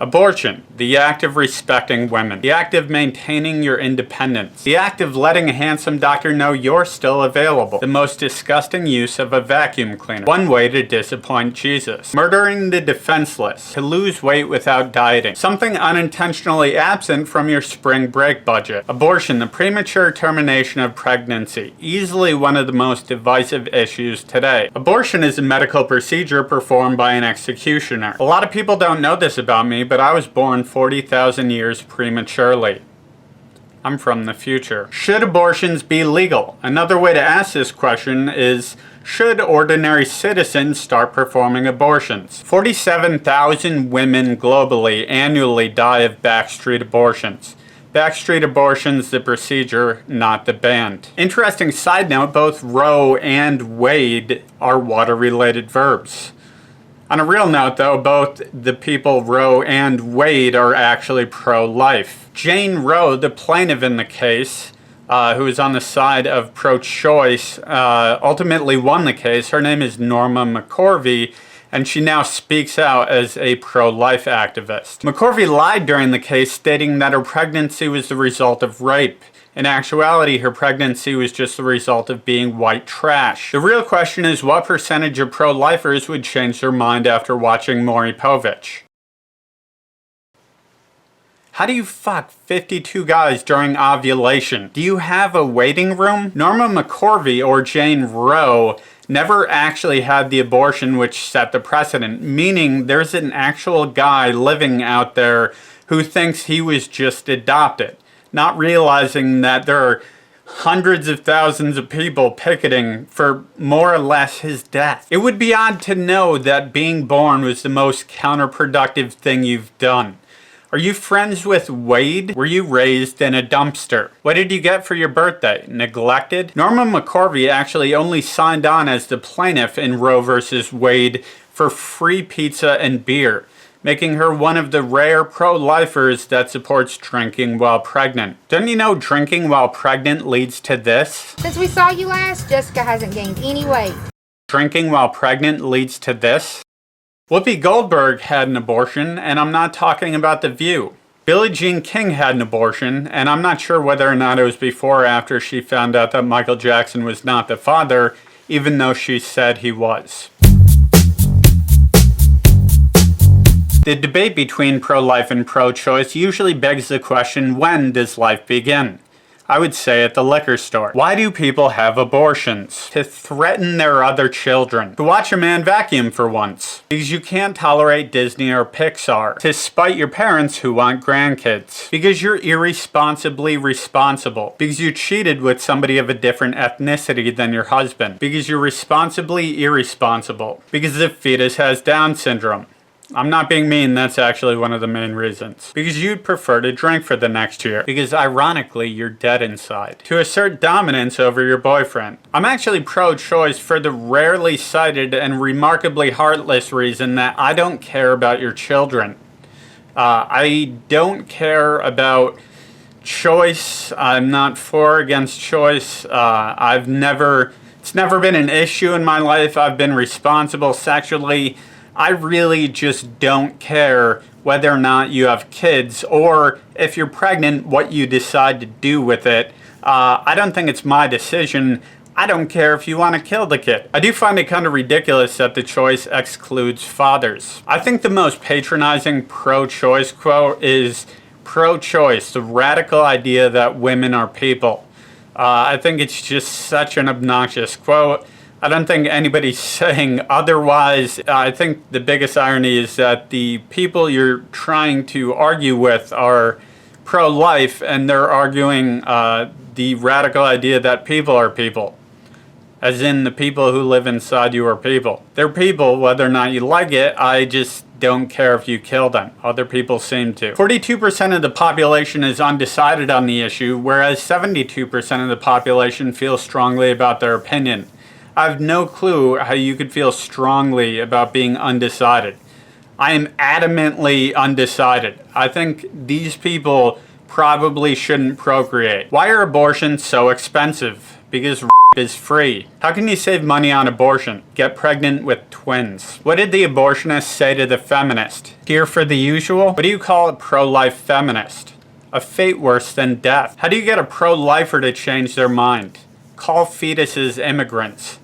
Abortion, the act of respecting women, the act of maintaining your independence, the act of letting a handsome doctor know you're still available, the most disgusting use of a vacuum cleaner, one way to disappoint Jesus, murdering the defenseless, to lose weight without dieting, something unintentionally absent from your spring break budget, abortion, the premature termination of pregnancy, easily one of the most divisive issues today. Abortion is a medical procedure performed by an executioner. A lot of people don't know this about me, but I was born 40,000 years prematurely. I'm from the future. Should abortions be legal? Another way to ask this question is, should ordinary citizens start performing abortions? 47,000 women globally annually die of backstreet abortions. Backstreet abortion's the procedure, not the band. Interesting side note, both row and wade are water-related verbs. On a real note though, both the people Roe and Wade are actually pro-life. Jane Roe, the plaintiff in the case, who is on the side of pro-choice, ultimately won the case. Her name is Norma McCorvey, and she now speaks out as a pro-life activist. McCorvey lied during the case, stating that her pregnancy was the result of rape. In actuality, her pregnancy was just the result of being white trash. The real question is, what percentage of pro-lifers would change their mind after watching Maury Povich? How do you fuck 52 guys during ovulation? Do you have a waiting room? Norma McCorvey, or Jane Roe, never actually had the abortion which set the precedent, meaning there's an actual guy living out there who thinks he was just adopted, not realizing that there are hundreds of thousands of people picketing for more or less his death. It would be odd to know that being born was the most counterproductive thing you've done. Are you friends with Wade? Were you raised in a dumpster? What did you get for your birthday? Neglected? Norma McCorvey actually only signed on as the plaintiff in Roe versus Wade for free pizza and beer, making her one of the rare pro-lifers that supports drinking while pregnant. Don't you know drinking while pregnant leads to this? Since we saw you last, Jessica hasn't gained any weight. Drinking while pregnant leads to this? Whoopi Goldberg had an abortion, and I'm not talking about The View. Billie Jean King had an abortion, and I'm not sure whether or not it was before or after she found out that Michael Jackson was not the father, even though she said he was. The debate between pro-life and pro-choice usually begs the question, when does life begin? I would say at the liquor store. Why do people have abortions? To threaten their other children. To watch a man vacuum for once. Because you can't tolerate Disney or Pixar. To spite your parents who want grandkids. Because you're irresponsibly responsible. Because you cheated with somebody of a different ethnicity than your husband. Because you're responsibly irresponsible. Because the fetus has Down syndrome. I'm not being mean, that's actually one of the main reasons. Because you'd prefer to drink for the next year. Because ironically, you're dead inside. To assert dominance over your boyfriend. I'm actually pro-choice for the rarely cited and remarkably heartless reason that I don't care about your children. I don't care about choice. I'm not for or against choice. It's never been an issue in my life. I've been responsible sexually. I really just don't care whether or not you have kids, or if you're pregnant, what you decide to do with it. I don't think it's my decision. I don't care if you want to kill the kid. I do find it kind of ridiculous that the choice excludes fathers. I think the most patronizing pro-choice quote is, pro-choice, the radical idea that women are people. I think it's just such an obnoxious quote. I don't think anybody's saying otherwise. I think the biggest irony is that the people you're trying to argue with are pro-life, and they're arguing the radical idea that people are people. As in, the people who live inside you are people. They're people whether or not you like it. I just don't care if you kill them. Other people seem to. 42% of the population is undecided on the issue, whereas 72% of the population feels strongly about their opinion. I have no clue how you could feel strongly about being undecided. I am adamantly undecided. I think these people probably shouldn't procreate. Why are abortions so expensive? Because is free. How can you save money on abortion? Get pregnant with twins. What did the abortionist say to the feminist? Here for the usual? What do you call a pro-life feminist? A fate worse than death. How do you get a pro-lifer to change their mind? Call fetuses immigrants.